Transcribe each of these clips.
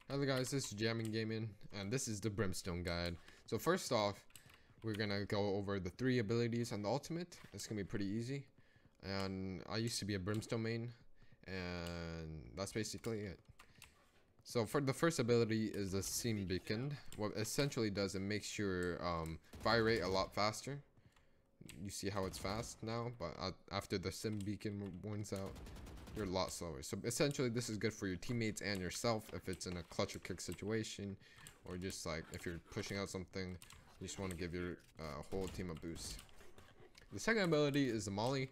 Hello guys, this is Jamming Gaming, and this is the Brimstone guide. So first off, we're gonna go over the 3 abilities on the ultimate. It's gonna be pretty easy. And I used to be a Brimstone main, and that's basically it. So for the first ability is the Seam Beacon. What it essentially does, it makes your fire rate a lot faster. You see how it's fast now, but after the Sim Beacon warns out, you're a lot slower. So essentially this is good for your teammates and yourself if it's in a clutch or kick situation, or just like if you're pushing out something, you just want to give your whole team a boost. The second ability is the Molly.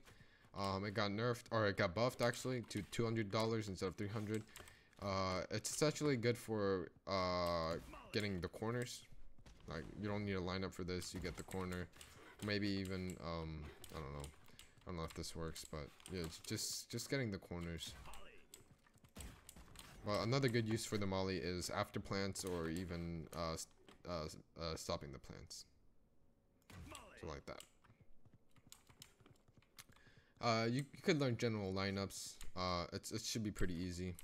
It got nerfed, or it got buffed actually to $200 instead of $300. It's essentially good for getting the corners. Like, you don't need a lineup for this, you get the corner. Maybe even I don't know if this works, but yeah, it's just getting the corners. Well, another good use for the Molly is after plants, or even stopping the plants. So like that. You could learn general lineups. It should be pretty easy.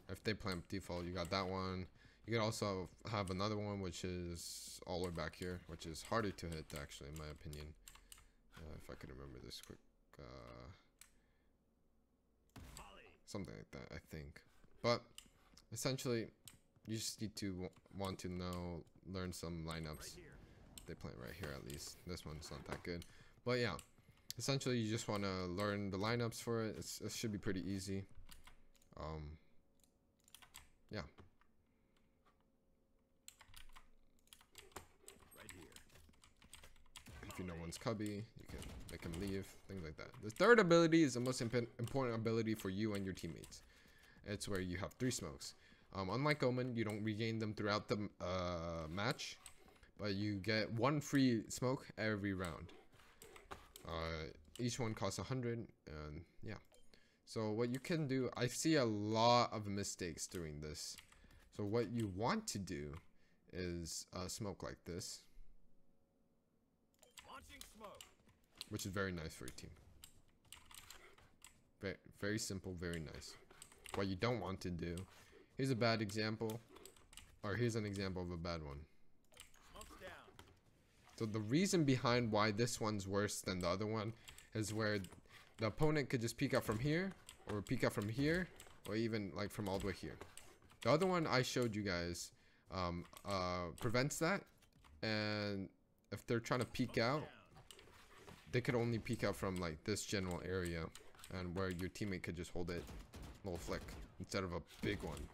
If they plant default, you got that one. You could also have another one, which is all the way back here, which is harder to hit actually, in my opinion. If I could remember this quick, something like that, I think. But essentially, you just need to want to learn some lineups. They plant right here at least. This one's not that good, but yeah. Essentially, you just want to learn the lineups for it. It should be pretty easy. Yeah. If you know one's cubby, you can make him leave, things like that. The third ability is the most important ability for you and your teammates. It's where you have 3 smokes. Unlike Omen, you don't regain them throughout the match, but you get 1 free smoke every round. Each one costs 100, and yeah. So what you can do, I see a lot of mistakes doing this. So what you want to do is smoke like this, which is very nice for your team. Very, very simple, very nice. What you don't want to do, here's a bad example, or here's an example of a bad one. So the reason behind why this one's worse than the other one is where the opponent could just peek out from here, or peek out from here, or even like from all the way here. The other one I showed you guys prevents that, and if they're trying to peek out, they could only peek out from like this general area, and where your teammate could just hold it, little flick, instead of a big one.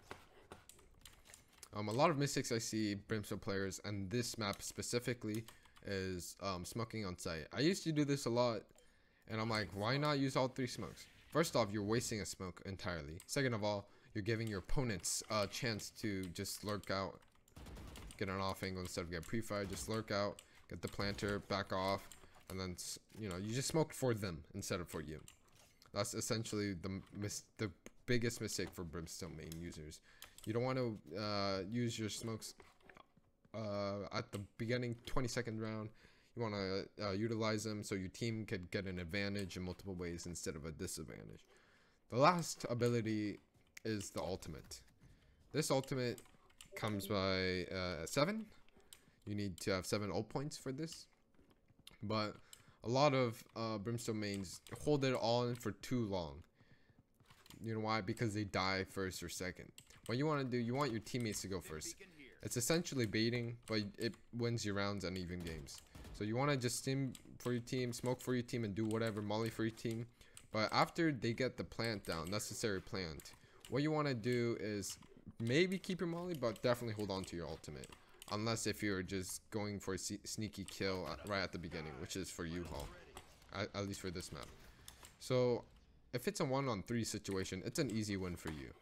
A lot of mistakes I see Brimstone players, and this map specifically, is smoking on site. I used to do this a lot, and I'm like, why not use all 3 smokes? First off, you're wasting a smoke entirely. Second of all, you're giving your opponents a chance to just lurk out, get an off angle instead of get pre-fired. Just lurk out, get the planter, back off, and then, you know, you just smoked for them instead of for you. That's essentially the biggest mistake for Brimstone main users. You don't want to use your smokes at the beginning 22nd round. You want to utilize them so your team could get an advantage in multiple ways instead of a disadvantage. The last ability is the ultimate. This ultimate comes by 7. You need to have 7 ult points for this. But a lot of Brimstone mains hold it all in for too long. You know why? Because they die first or second. What you want to do, you want your teammates to go first. It's essentially baiting, but it wins your rounds and even games. So you want to just stim for your team, smoke for your team, and do whatever, molly for your team. But after they get the plant down, necessary plant, what you want to do is maybe keep your molly, but definitely hold on to your ultimate. Unless if you're just going for a sneaky kill right at the beginning, which is for you, Hall. At least for this map. So if it's a 1-on-3 situation, it's an easy win for you.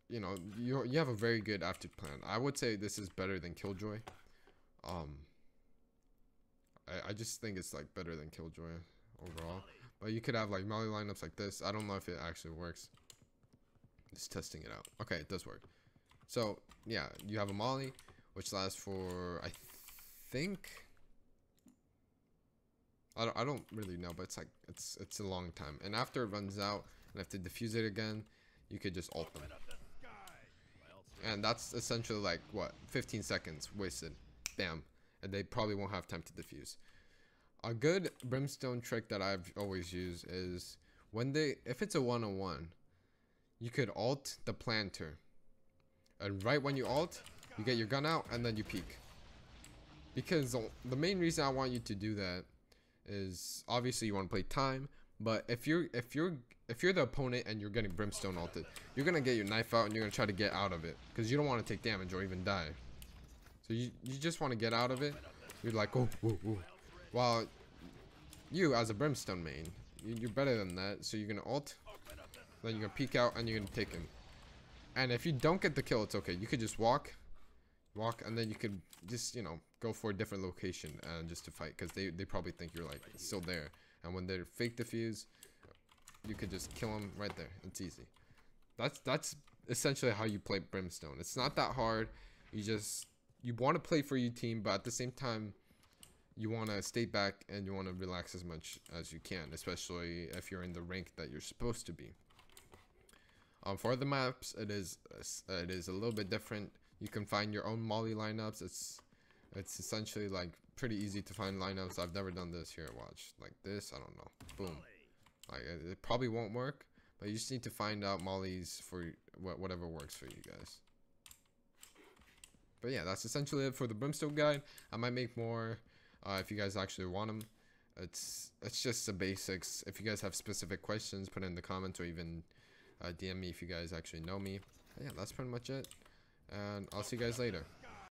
You know, you have a very good after plan. I would say this is better than Killjoy. I just think it's like better than Killjoy overall. But you could have like molly lineups like this. I don't know if it actually works. Just testing it out. Okay, it does work. So yeah, you have a molly, which lasts for, I think, I don't really know, but it's like it's a long time. And after it runs out and have to defuse it again, you could just ult them. and that's essentially like what, 15 seconds wasted. Damn. And they probably won't have time to defuse. A good Brimstone trick that I've always used is if it's a 1-on-1, you could ult the planter, and right when you ult, you get your gun out and then you peek. Because the main reason I want you to do that is obviously you want to play time, but if you're the opponent and you're getting Brimstone ulted, you're gonna get your knife out and you're gonna try to get out of it because you don't want to take damage or even die. So you just want to get out of it. You're like, oh, whoa, whoa. While you, as a Brimstone main, you're better than that. So you're gonna ult, then you're gonna peek out, and you're gonna take him. And if you don't get the kill, it's okay. You could just walk, and then you could just, you know, go for a different location and just to fight, because they probably think you're like still there. And when they're fake defuse, you could just kill them right there. It's easy. That's essentially how you play Brimstone. It's not that hard. You want to play for your team, but at the same time, you want to stay back and you want to relax as much as you can, especially if you're in the rank that you're supposed to be. For the maps, it is a little bit different. You can find your own molly lineups. It's essentially like pretty easy to find lineups. I've never done this here. Watch like this. I don't know. Boom. Like it probably won't work, but you just need to find out mollies for whatever works for you guys. But yeah, that's essentially it for the Brimstone guide. I might make more if you guys actually want them. It's just the basics. If you guys have specific questions, put it in the comments or even DM me if you guys actually know me. But yeah, that's pretty much it. And I'll see you guys later.